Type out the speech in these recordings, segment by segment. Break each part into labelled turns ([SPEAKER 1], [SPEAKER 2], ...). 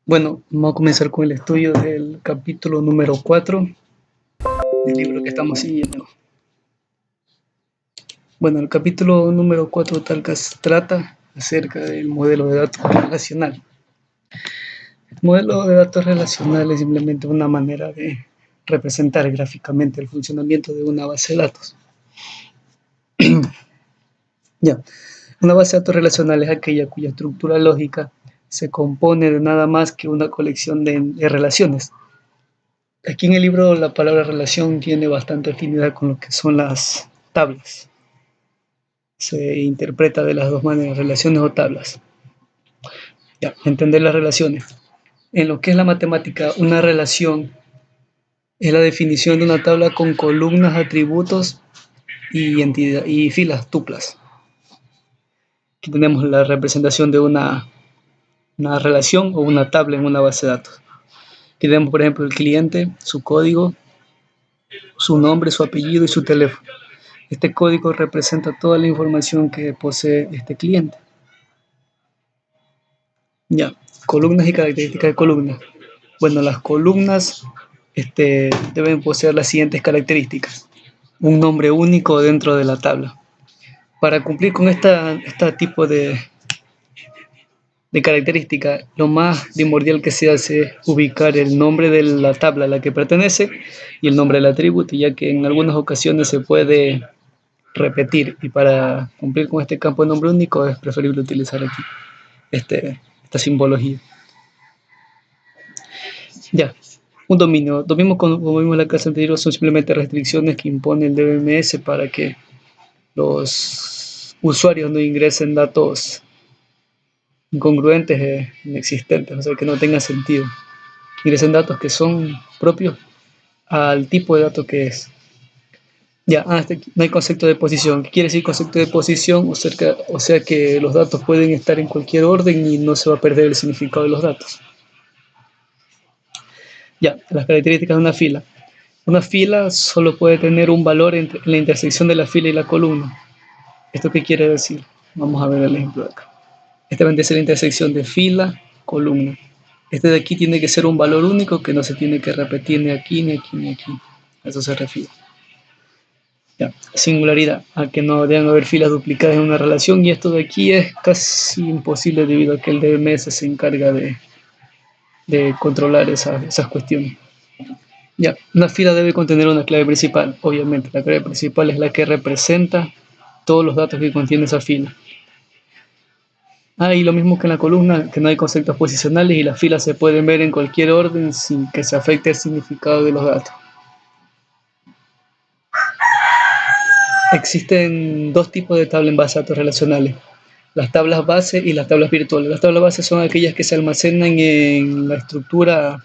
[SPEAKER 1] Bueno, vamos a comenzar con el estudio del capítulo número 4 del libro que estamos siguiendo. Bueno, el capítulo número 4 tal que trata acerca del modelo de datos relacional. El modelo de datos relacional es simplemente una manera de representar gráficamente el funcionamiento de una base de datos. Ya, una base de datos relacional es aquella cuya estructura lógica se compone de nada más que una colección de relaciones. Aquí en el libro la palabra relación tiene bastante afinidad con lo que son las tablas. Se interpreta de las dos maneras, relaciones o tablas. Ya, entender las relaciones. En lo que es la matemática, una relación es la definición de una tabla con columnas, atributos y filas, tuplas. Aquí tenemos la representación de una relación o una tabla en una base de datos. Aquí tenemos, por ejemplo, el cliente, su código, su nombre, su apellido y su teléfono. Este código representa toda la información que posee este cliente. Ya, columnas y características de columnas. Bueno, las columnas deben poseer las siguientes características. Un nombre único dentro de la tabla. Para cumplir con este tipo de características, lo más primordial que se hace es ubicar el nombre de la tabla a la que pertenece y el nombre del atributo, ya que en algunas ocasiones se puede repetir, y para cumplir con este campo de nombre único es preferible utilizar aquí esta simbología. Ya, un dominio. Como vimos en la clase anterior, son simplemente restricciones que impone el DBMS para que los usuarios no ingresen datos incongruentes e inexistentes, o sea, que no tengan sentido. Ingresen datos que son propios al tipo de dato que es. Ya, no hay concepto de posición. ¿Qué quiere decir concepto de posición? O sea que los datos pueden estar en cualquier orden y no se va a perder el significado de los datos. Ya, las características de una fila. Una fila solo puede tener un valor en la intersección de la fila y la columna. ¿Esto qué quiere decir? Vamos a ver el ejemplo de acá. Esta va a ser la intersección de fila, columna. Este de aquí tiene que ser un valor único que no se tiene que repetir ni aquí, ni aquí, ni aquí. A eso se refiere. Ya. Singularidad, a que no deben haber filas duplicadas en una relación, y esto de aquí es casi imposible debido a que el DMS se encarga de controlar esas cuestiones. Ya, una fila debe contener una clave principal, obviamente. La clave principal es la que representa todos los datos que contiene esa fila. Y lo mismo que en la columna, que no hay conceptos posicionales y las filas se pueden ver en cualquier orden sin que se afecte el significado de los datos. Existen dos tipos de tablas en base a datos relacionales: las tablas base y las tablas virtuales. Las tablas base son aquellas que se almacenan en la estructura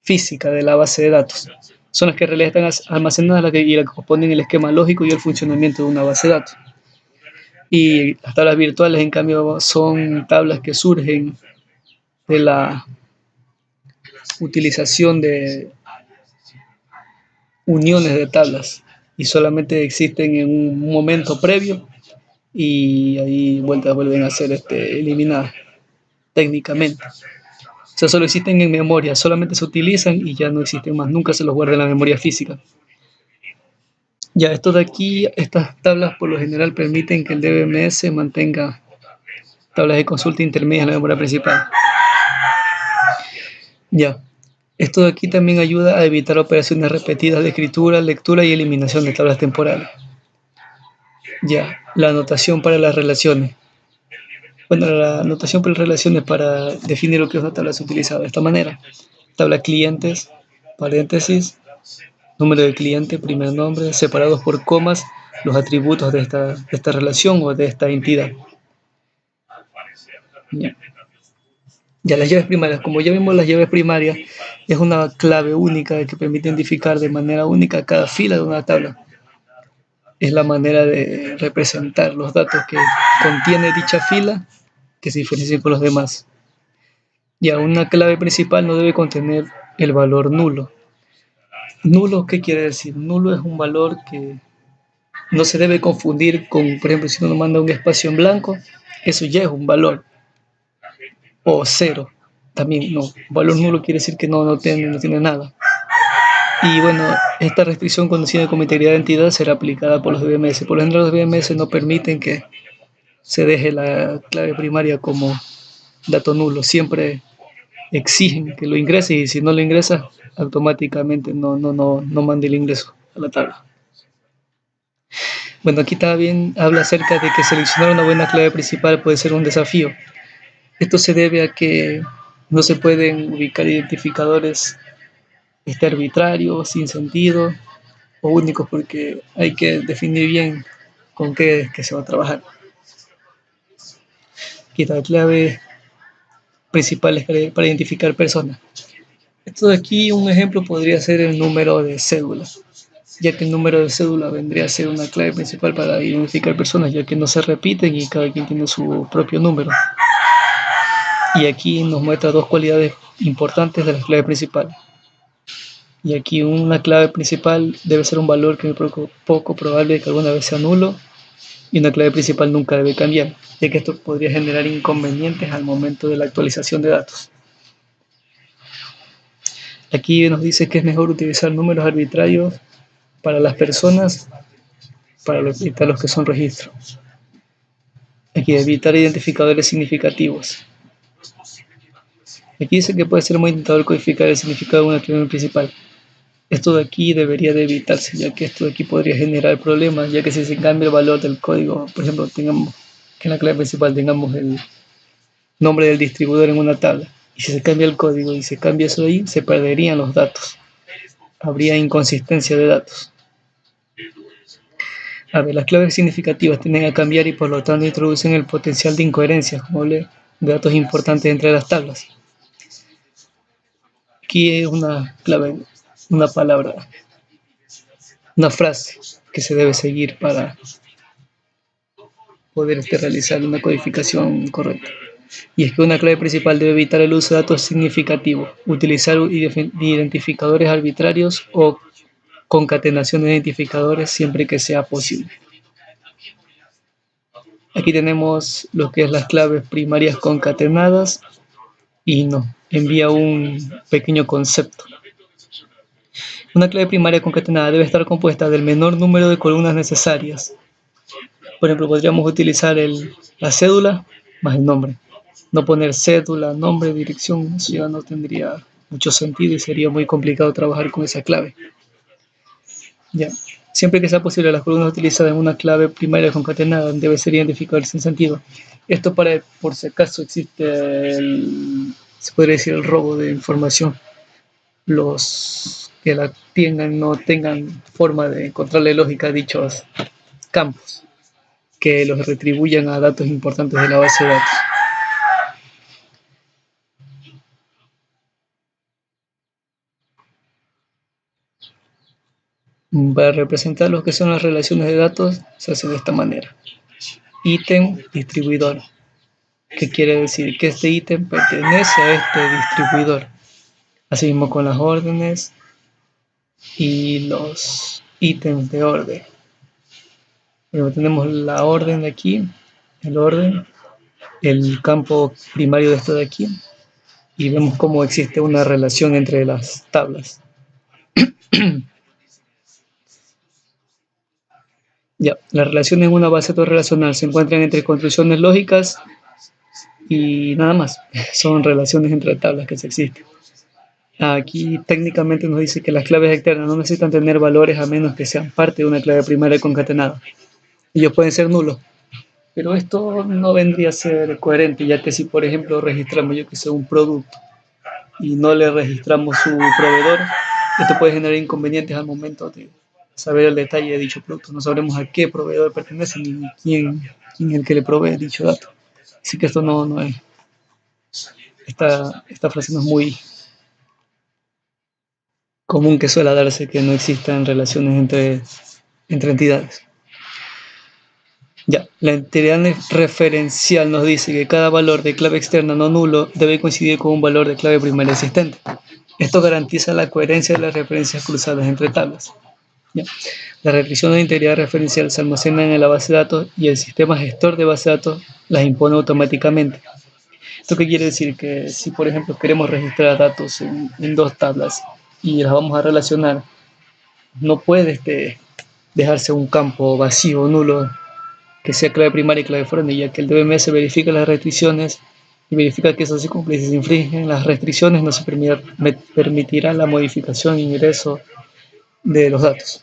[SPEAKER 1] física de la base de datos. Son las que en realidad están almacenadas y las que componen el esquema lógico y el funcionamiento de una base de datos. Y las tablas virtuales, en cambio, son tablas que surgen de la utilización de uniones de tablas y solamente existen en un momento previo y ahí vuelven a ser eliminadas técnicamente. O sea, solo existen en memoria, solamente se utilizan y ya no existen más, nunca se los guarda en la memoria física. Ya, esto de aquí, estas tablas por lo general permiten que el DBMS mantenga tablas de consulta intermedias en la memoria principal. Ya, esto de aquí también ayuda a evitar operaciones repetidas de escritura, lectura y eliminación de tablas temporales. Ya, la notación para las relaciones. Bueno, la notación para las relaciones para definir lo que es una tabla se utiliza de esta manera. Tabla clientes, paréntesis, número de cliente, primer nombre, separados por comas los atributos de esta relación o de esta entidad. Ya, las llaves primarias. Como ya vimos, las llaves primarias es una clave única que permite identificar de manera única cada fila de una tabla. Es la manera de representar los datos que contiene dicha fila que se diferencien con los demás. Ya, una clave principal no debe contener el valor nulo. ¿Nulo qué quiere decir? Nulo es un valor que no se debe confundir con, por ejemplo, si uno manda un espacio en blanco, eso ya es un valor, o cero, también no. Valor nulo quiere decir que no tiene nada. Y bueno, esta restricción conocida como integridad de entidad será aplicada por los DBMS. Por lo general, los DBMS no permiten que se deje la clave primaria como dato nulo. Siempre exigen que lo ingreses y si no lo ingresas, automáticamente no mande el ingreso a la tabla. Bueno, aquí también habla acerca de que seleccionar una buena clave principal puede ser un desafío. Esto se debe a que no se pueden ubicar identificadores arbitrarios, sin sentido o únicos, porque hay que definir bien con qué es que se va a trabajar. Aquí está la clave principal para identificar personas. Esto de aquí, un ejemplo podría ser el número de cédula, ya que el número de cédula vendría a ser una clave principal para identificar personas, ya que no se repiten y cada quien tiene su propio número. Y aquí nos muestra dos cualidades importantes de la clave principal. Y aquí una clave principal debe ser un valor que es poco probable que alguna vez sea nulo, y una clave principal nunca debe cambiar, ya que esto podría generar inconvenientes al momento de la actualización de datos. Aquí nos dice que es mejor utilizar números arbitrarios para las personas, para los que son registros. Aquí evitar identificadores significativos. Aquí dice que puede ser muy tentador codificar el significado de una clave principal. Esto de aquí debería de evitarse, ya que esto de aquí podría generar problemas, ya que si se cambia el valor del código, por ejemplo, tengamos que en la clave principal tengamos el nombre del distribuidor en una tabla, y si se cambia el código y se cambia eso de ahí, se perderían los datos. Habría inconsistencia de datos. A ver, las claves significativas tienden a cambiar y por lo tanto introducen el potencial de incoherencias, como hablé, de datos importantes entre las tablas. Aquí es una clave, una palabra, una frase que se debe seguir para poder realizar una codificación correcta. Y es que una clave principal debe evitar el uso de datos significativos, utilizar identificadores arbitrarios o concatenación de identificadores siempre que sea posible. Aquí tenemos lo que es las claves primarias concatenadas y nos envía un pequeño concepto. Una clave primaria concatenada debe estar compuesta del menor número de columnas necesarias. Por ejemplo, podríamos utilizar la cédula más el nombre. No poner cédula, nombre, dirección, eso ya no tendría mucho sentido y sería muy complicado trabajar con esa clave. Ya. Siempre que sea posible, las columnas utilizadas en una clave primaria concatenada deben ser identificadas sin sentido. Esto por si acaso existe se podría decir el robo de información. Los que la tengan no tengan forma de encontrarle lógica a dichos campos, que los retribuyan a datos importantes de la base de datos. Para representar lo que son las relaciones de datos se hace de esta manera. Ítem distribuidor, que quiere decir que este ítem pertenece a este distribuidor. Asimismo con las órdenes y los ítems de orden. Pero tenemos la orden de aquí, el orden, el campo primario de esto de aquí, y vemos cómo existe una relación entre las tablas. Ya, las relaciones en una base relacional se encuentran entre construcciones lógicas y nada más. Son relaciones entre tablas que se existen. Aquí técnicamente nos dice que las claves externas no necesitan tener valores a menos que sean parte de una clave primaria concatenada. Ellos pueden ser nulos, pero esto no vendría a ser coherente, ya que si por ejemplo registramos un producto y no le registramos su proveedor, esto puede generar inconvenientes al momento de saber el detalle de dicho producto. No sabremos a qué proveedor pertenece ni quién es el que le provee dicho dato. Así que esto no es, esta frase no es muy común que suele darse, que no existan relaciones entre entidades. Ya, la entidad referencial nos dice que cada valor de clave externa no nulo debe coincidir con un valor de clave primaria existente. Esto garantiza la coherencia de las referencias cruzadas entre tablas. Ya. Las restricciones de integridad referencial se almacenan en la base de datos y el sistema gestor de base de datos las impone automáticamente. ¿Esto qué quiere decir? Que si, por ejemplo, queremos registrar datos en dos tablas y las vamos a relacionar, no puede dejarse un campo vacío, nulo, que sea clave primaria y clave foránea, ya que el DBMS verifica las restricciones y verifica que eso se cumple. Si se infringen las restricciones, no se permitirá la modificación e ingreso de los datos.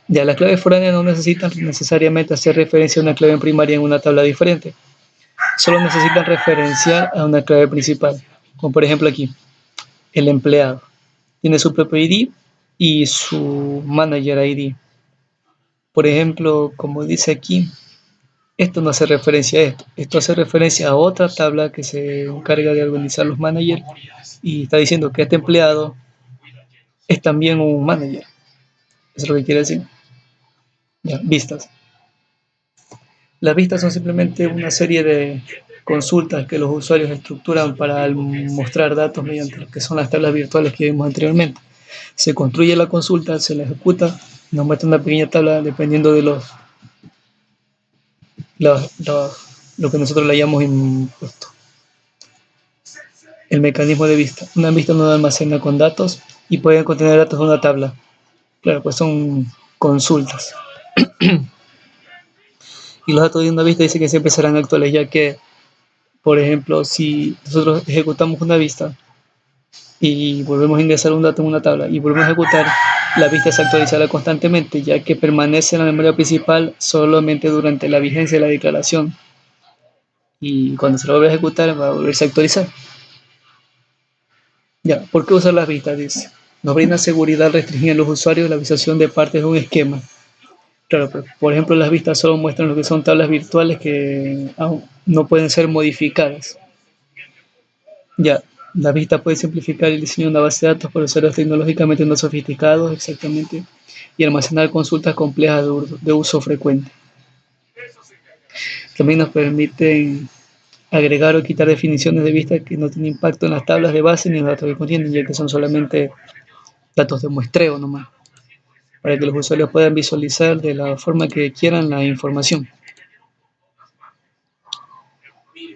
[SPEAKER 1] Ya las claves foráneas no necesitan necesariamente hacer referencia a una clave primaria en una tabla diferente. Solo necesitan referenciar a una clave principal. Como por ejemplo aquí, el empleado. Tiene su propio ID y su manager ID. Por ejemplo, como dice aquí, esto no hace referencia a esto. Esto hace referencia a otra tabla que se encarga de organizar los managers y está diciendo que este empleado es también un manager. Eso es lo que quiere decir. Ya, vistas. Las vistas son simplemente una serie de consultas que los usuarios estructuran para mostrar datos mediante lo que son las tablas virtuales que vimos anteriormente. Se construye la consulta, se la ejecuta, nos muestra una pequeña tabla dependiendo de lo que nosotros le hayamos impuesto. El mecanismo de vista. Una vista no almacena con datos y pueden contener datos de una tabla. Claro, pues son consultas. Y los datos de una vista dice que siempre serán actuales, ya que, por ejemplo, si nosotros ejecutamos una vista y volvemos a ingresar un dato en una tabla y volvemos a ejecutar, la vista se actualizará constantemente, ya que permanece en la memoria principal solamente durante la vigencia de la declaración. Y cuando se lo vuelve a ejecutar, va a volverse a actualizar. Ya, ¿por qué usar las vistas? Dice. Nos brinda seguridad restringir a los usuarios la visualización de partes de un esquema. Claro, pero, por ejemplo, las vistas solo muestran lo que son tablas virtuales que aún no pueden ser modificadas. Ya, la vista puede simplificar el diseño de una base de datos para usuarios tecnológicamente no sofisticados, exactamente, y almacenar consultas complejas de uso frecuente. También nos permiten agregar o quitar definiciones de vista que no tienen impacto en las tablas de base ni en los datos que contienen, ya que son solamente datos de muestreo nomás, para que los usuarios puedan visualizar de la forma que quieran la información.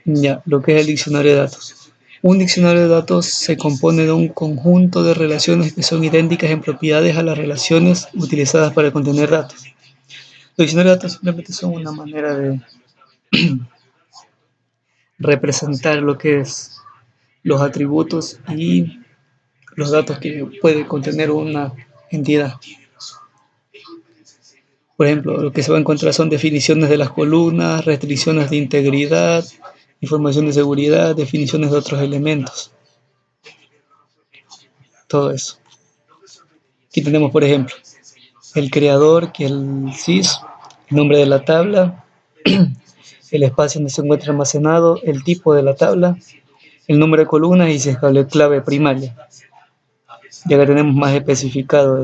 [SPEAKER 1] Ya, lo que es el diccionario de datos. Un diccionario de datos se compone de un conjunto de relaciones que son idénticas en propiedades a las relaciones utilizadas para contener datos. Los diccionarios de datos simplemente son una manera de representar lo que es los atributos y los datos que puede contener una entidad. Por ejemplo, lo que se va a encontrar son definiciones de las columnas, restricciones de integridad, información de seguridad, definiciones de otros elementos. Todo eso. Aquí tenemos, por ejemplo, el creador, que es el sys, el nombre de la tabla, el espacio donde se encuentra almacenado, el tipo de la tabla, el número de columnas y si es clave primaria. Ya que tenemos más especificado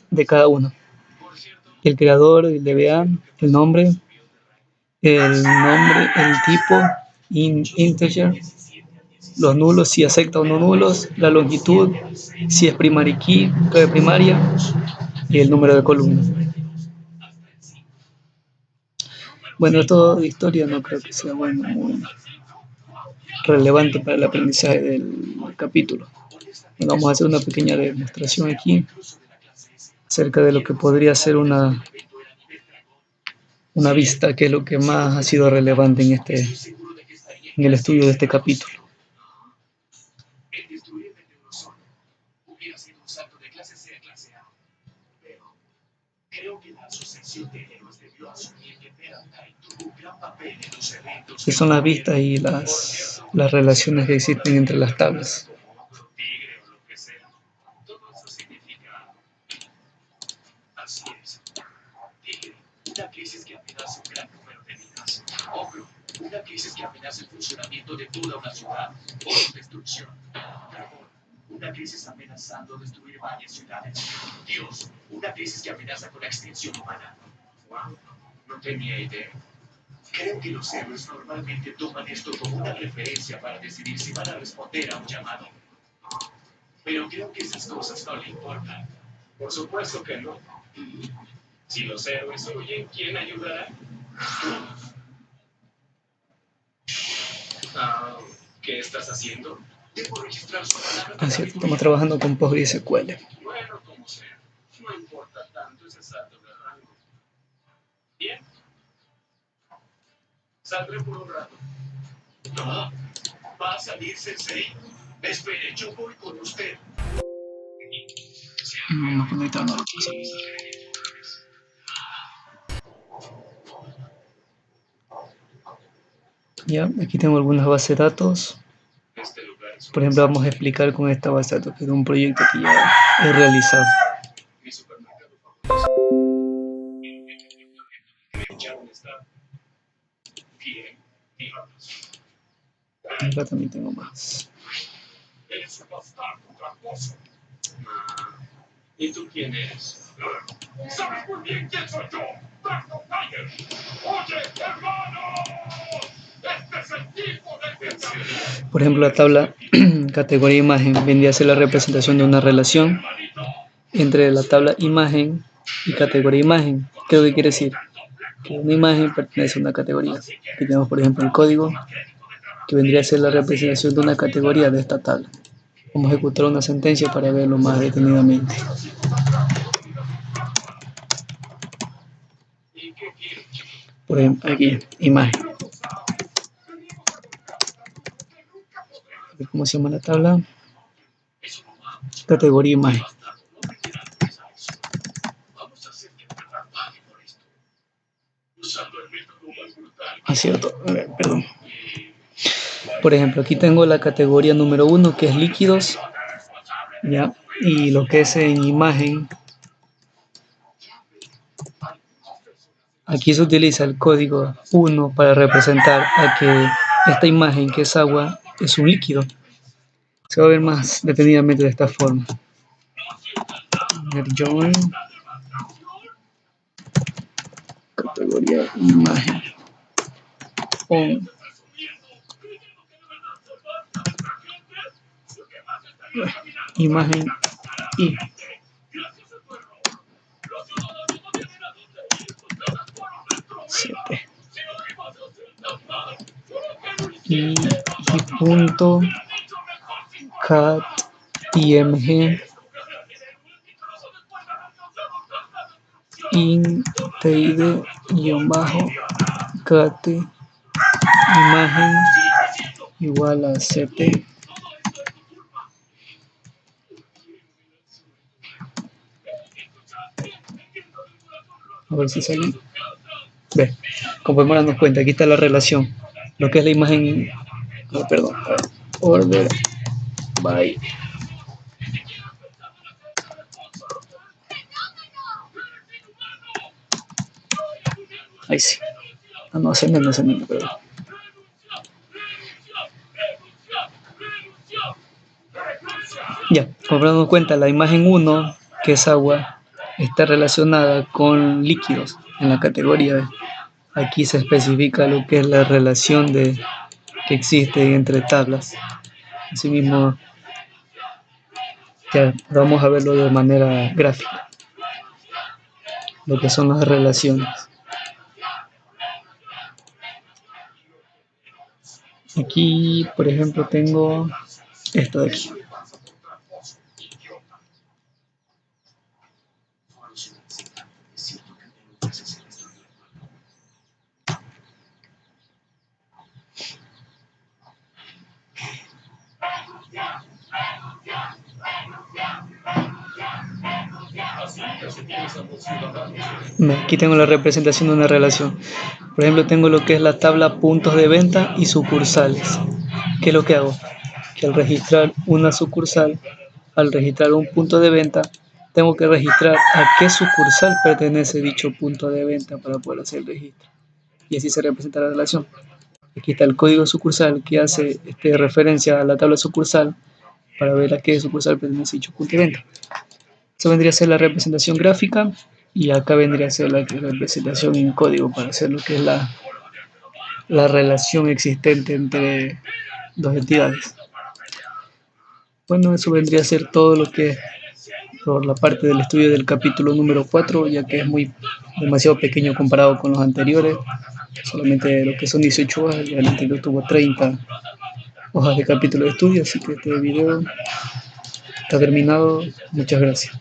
[SPEAKER 1] de cada uno. El creador, el DBA, el nombre, el tipo, integer, los nulos, si acepta o no nulos, la longitud, si es primary key, clave primaria, y el número de columnas. Bueno, esto de historia no creo que sea bueno, muy relevante para el aprendizaje del capítulo. Bueno, vamos a hacer una pequeña demostración aquí acerca de lo que podría ser una vista, que es lo que más ha sido relevante en el estudio de este capítulo. ¿Qué son las vistas y las relaciones que existen entre las tablas? Una crisis que amenaza un gran número de vidas. Ojo, una crisis que amenaza el funcionamiento de toda una ciudad o su destrucción. Carbón, una crisis amenazando destruir varias ciudades. Dios, una crisis que amenaza con la extinción humana. Wow, no tenía idea. Creo que los héroes normalmente toman esto como una referencia para decidir si van a responder a un llamado.
[SPEAKER 2] Pero creo que esas cosas no le importan. Por supuesto que no. Si los héroes huyen, ¿quién ayudará? Ah, ¿qué estás haciendo? Debo registrar su palabra.
[SPEAKER 1] Ah, cierto, estamos trabajando con PostgreSQL.
[SPEAKER 2] Bueno, como sea. No importa tanto ese salto de rango. Bien. Saldré por un rato. No. ¿Va a salir Sensei? Espere, yo voy con usted.
[SPEAKER 1] Vamos conectando. Ya, aquí tengo algunas bases de datos. Por ejemplo, vamos a explicar con esta base de datos, que es un proyecto que ya he realizado.
[SPEAKER 2] Mi supermercado favorito. Ya no está. Bien. Digamos.
[SPEAKER 1] Acá también tengo más.
[SPEAKER 2] Eres un bastardo tramposo. ¿Y tú quién eres? ¿Sabes muy bien quién soy yo? ¡Brandon Tiger! ¡Oye, hermano! ¡Este es el tipo de pensamiento!
[SPEAKER 1] Por ejemplo, la tabla categoría imagen vendría a ser la representación de una relación entre la tabla imagen y categoría imagen. ¿Qué es lo que quiere decir? Que una imagen pertenece a una categoría. Aquí tenemos, por ejemplo, el código, que vendría a ser la representación de una categoría de esta tabla. Vamos a ejecutar una sentencia para verlo más detenidamente. Por ejemplo, aquí, imagen. A ver cómo se llama la tabla. Categoría imagen. Ah, cierto. A ver, perdón. Por ejemplo, aquí tengo la categoría número 1, que es líquidos, ¿ya? Y lo que es en imagen, aquí se utiliza el código 1 para representar a que esta imagen, que es agua, es un líquido. Se va a ver más detenidamente de esta forma. Join, categoría imagen, on. Imagen y y punto cat img intid-cat imagen igual a ct. A ver si sale. Ve, como podemos darnos cuenta, aquí está la relación. Lo que es la imagen, oh, perdón, order by. Ahí sí. Ah, no, se me, perdón. Ya, como darnos cuenta, la imagen 1, que es agua, está relacionada con líquidos en la categoría. Aquí se especifica lo que es la relación que existe entre tablas. Asimismo, ya vamos a verlo de manera gráfica, lo que son las relaciones. Aquí, por ejemplo, tengo esto de aquí. Aquí tengo la representación de una relación. Por ejemplo, tengo lo que es la tabla puntos de venta y sucursales. ¿Qué es lo que hago? Que al registrar una sucursal, al registrar un punto de venta, tengo que registrar a qué sucursal pertenece dicho punto de venta para poder hacer el registro. Y así se representa la relación. Aquí está el código sucursal que hace referencia a la tabla sucursal para ver a qué sucursal pertenece dicho punto de venta. Eso vendría a ser la representación gráfica y acá vendría a ser la representación en código para hacer lo que es la relación existente entre dos entidades. Bueno, eso vendría a ser todo lo que por la parte del estudio del capítulo número 4, ya que es demasiado pequeño comparado con los anteriores. Solamente lo que son 18 hojas, y el anterior tuvo 30 hojas de capítulo de estudio, así que este video está terminado. Muchas gracias.